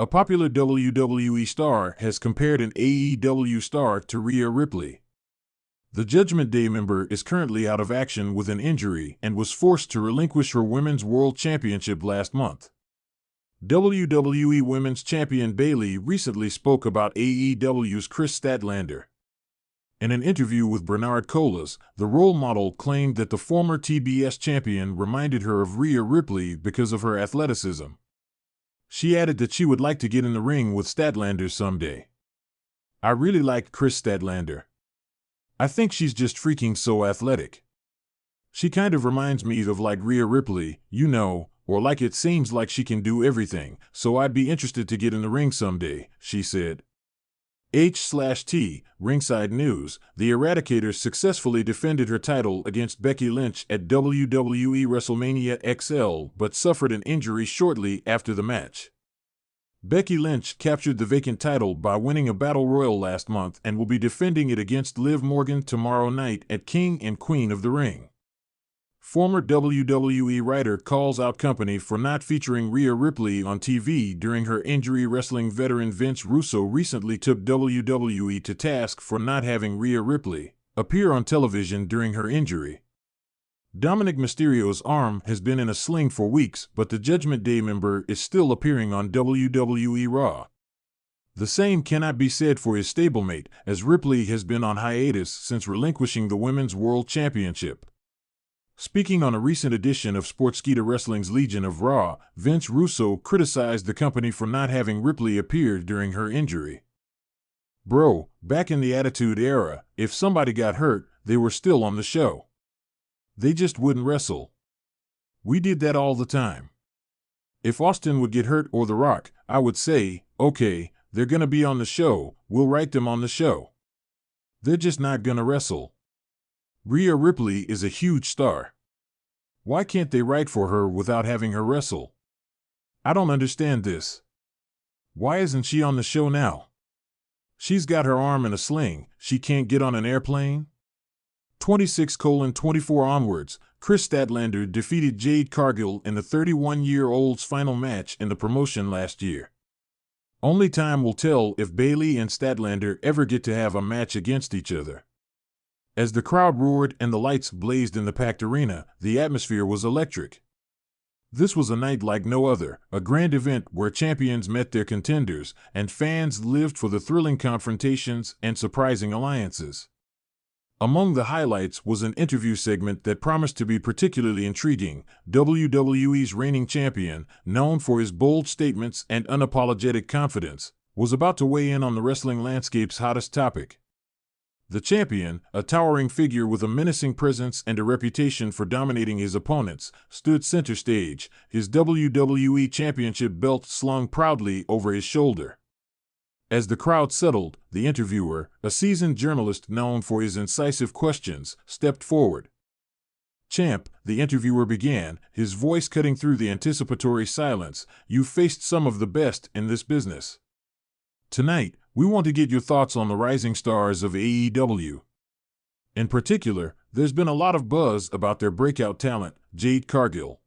A popular WWE star has compared an AEW star to Rhea Ripley. The Judgment Day member is currently out of action with an injury and was forced to relinquish her Women's World Championship last month. WWE Women's Champion Bayley recently spoke about AEW's Kris Statlander. In an interview with Bernard Colas, the role model claimed that the former TBS champion reminded her of Rhea Ripley because of her athleticism. She added that she would like to get in the ring with Statlander someday. "I really like Kris Statlander. I think she's just freaking so athletic. She kind of reminds me of like Rhea Ripley, or like it seems like she can do everything, so I'd be interested to get in the ring someday," she said. H/T, Ringside News, the Eradicators successfully defended her title against Becky Lynch at WWE WrestleMania XL but suffered an injury shortly after the match. Becky Lynch captured the vacant title by winning a battle royal last month and will be defending it against Liv Morgan tomorrow night at King and Queen of the Ring. Former WWE writer calls out company for not featuring Rhea Ripley on TV during her injury. Wrestling veteran Vince Russo recently took WWE to task for not having Rhea Ripley appear on television during her injury. Dominic Mysterio's arm has been in a sling for weeks, but the Judgment Day member is still appearing on WWE Raw. The same cannot be said for his stablemate, as Ripley has been on hiatus since relinquishing the Women's World Championship. Speaking on a recent edition of Sportskeeda Wrestling's Legion of Raw, Vince Russo criticized the company for not having Ripley appear during her injury. "Bro, back in the Attitude Era, if somebody got hurt, they were still on the show. They just wouldn't wrestle. We did that all the time. If Austin would get hurt or The Rock, I would say, okay, they're gonna be on the show, we'll write them on the show. They're just not gonna wrestle. Rhea Ripley is a huge star. Why can't they write for her without having her wrestle? I don't understand this. Why isn't she on the show now? She's got her arm in a sling, she can't get on an airplane?" 26:24 onwards, Kris Statlander defeated Jade Cargill in the 31-year-old's final match in the promotion last year. Only time will tell if Bayley and Statlander ever get to have a match against each other. As the crowd roared and the lights blazed in the packed arena, the atmosphere was electric. This was a night like no other, a grand event where champions met their contenders, and fans lived for the thrilling confrontations and surprising alliances. Among the highlights was an interview segment that promised to be particularly intriguing. WWE's reigning champion, known for his bold statements and unapologetic confidence, was about to weigh in on the wrestling landscape's hottest topic. The champion, a towering figure with a menacing presence and a reputation for dominating his opponents, stood center stage, his WWE Championship belt slung proudly over his shoulder. As the crowd settled, the interviewer, a seasoned journalist known for his incisive questions, stepped forward. "Champ," the interviewer began, his voice cutting through the anticipatory silence, "you've faced some of the best in this business. Tonight, we want to get your thoughts on the rising stars of AEW. In particular, there's been a lot of buzz about their breakout talent, Jade Cargill.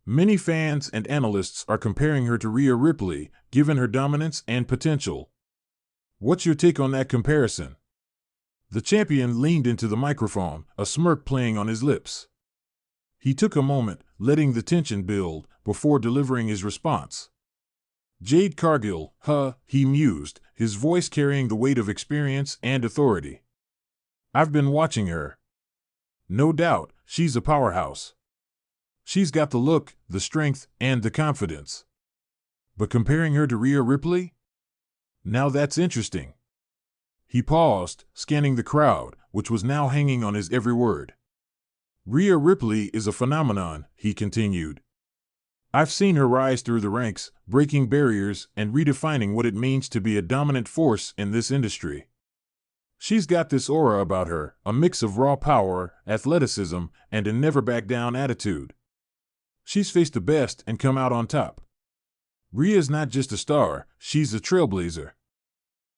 Many fans and analysts are comparing her to Rhea Ripley, given her dominance and potential. What's your take on that comparison?" The champion leaned into the microphone, a smirk playing on his lips. He took a moment, letting the tension build, before delivering his response. "Jade Cargill, he mused, his voice carrying the weight of experience and authority. "I've been watching her. No doubt, she's a powerhouse. She's got the look, the strength, and the confidence. But comparing her to Rhea Ripley? Now that's interesting." He paused, scanning the crowd, which was now hanging on his every word. "Rhea Ripley is a phenomenon," he continued. "I've seen her rise through the ranks, breaking barriers and redefining what it means to be a dominant force in this industry. She's got this aura about her, a mix of raw power, athleticism, and a never-back-down attitude. She's faced the best and come out on top. Rhea's not just a star, she's a trailblazer."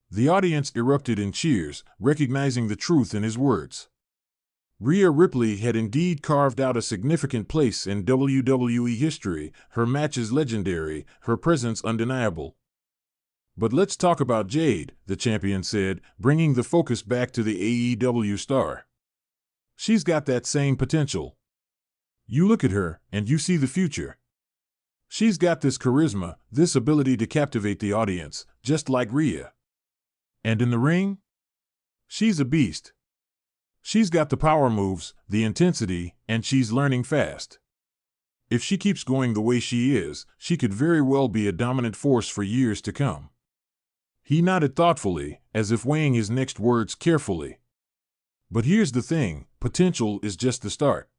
The audience erupted in cheers, recognizing the truth in his words. Rhea Ripley had indeed carved out a significant place in WWE history, her matches legendary, her presence undeniable. But let's talk about Jade, the champion said, bringing the focus back to the AEW star. She's got that same potential. You look at her, and you see the future. She's got this charisma, this ability to captivate the audience, just like Rhea. And in the ring? She's a beast. She's got the power moves, the intensity, and she's learning fast. If she keeps going the way she is, she could very well be a dominant force for years to come. He nodded thoughtfully, as if weighing his next words carefully. But here's the thing, potential is just the start.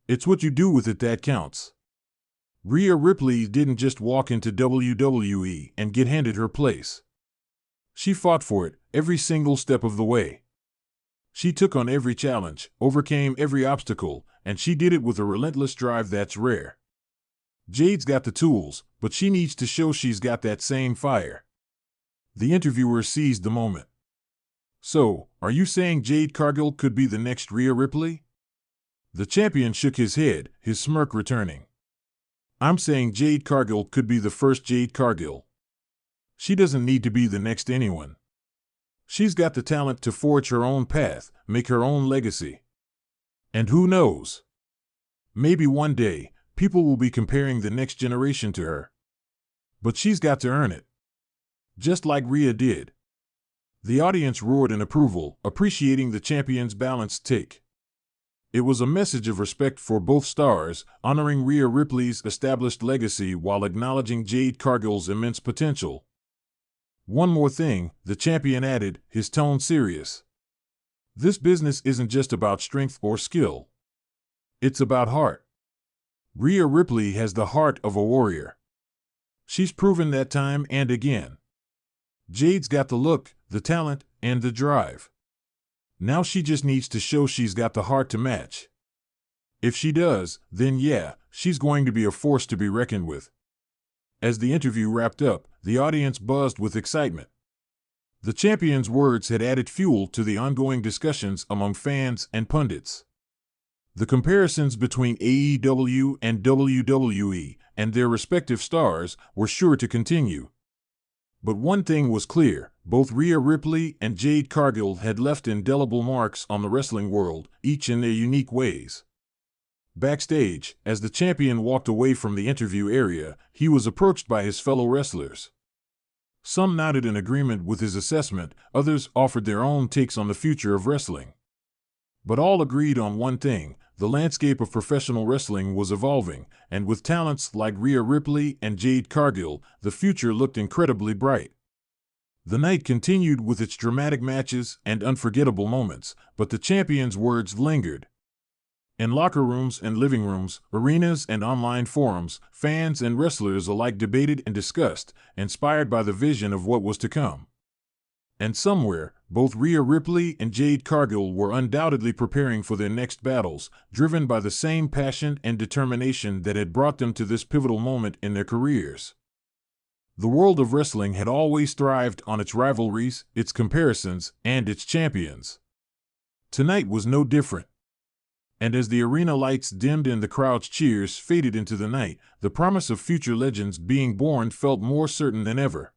It's what you do with it that counts. Rhea Ripley didn't just walk into WWE and get handed her place. She fought for it every single step of the way. She took on every challenge, overcame every obstacle, and she did it with a relentless drive that's rare. Jade's got the tools, but she needs to show she's got that same fire. The interviewer seized the moment. So, are you saying Jade Cargill could be the next Rhea Ripley? The champion shook his head, his smirk returning. I'm saying Jade Cargill could be the first Jade Cargill. She doesn't need to be the next anyone. She's got the talent to forge her own path, make her own legacy. And who knows? Maybe one day, people will be comparing the next generation to her. But she's got to earn it. Just like Rhea did. The audience roared in approval, appreciating the champion's balanced take. It was a message of respect for both stars, honoring Rhea Ripley's established legacy while acknowledging Jade Cargill's immense potential. One more thing, the champion added, his tone serious. This business isn't just about strength or skill. It's about heart. Rhea Ripley has the heart of a warrior. She's proven that time and again. Jade's got the look, the talent, and the drive. Now she just needs to show she's got the heart to match. If she does, then yeah, she's going to be a force to be reckoned with. As the interview wrapped up, the audience buzzed with excitement. The champion's words had added fuel to the ongoing discussions among fans and pundits. The comparisons between AEW and WWE and their respective stars were sure to continue. But one thing was clear, both Rhea Ripley and Jade Cargill had left indelible marks on the wrestling world, each in their unique ways. Backstage, as the champion walked away from the interview area, he was approached by his fellow wrestlers. Some nodded in agreement with his assessment, others offered their own takes on the future of wrestling. But all agreed on one thing, the landscape of professional wrestling was evolving, and with talents like Rhea Ripley and Jade Cargill, the future looked incredibly bright. The night continued with its dramatic matches and unforgettable moments, but the champion's words lingered. In locker rooms and living rooms, arenas and online forums, fans and wrestlers alike debated and discussed, inspired by the vision of what was to come. And somewhere, both Rhea Ripley and Jade Cargill were undoubtedly preparing for their next battles, driven by the same passion and determination that had brought them to this pivotal moment in their careers. The world of wrestling had always thrived on its rivalries, its comparisons, and its champions. Tonight was no different. And as the arena lights dimmed and the crowd's cheers faded into the night, the promise of future legends being born felt more certain than ever.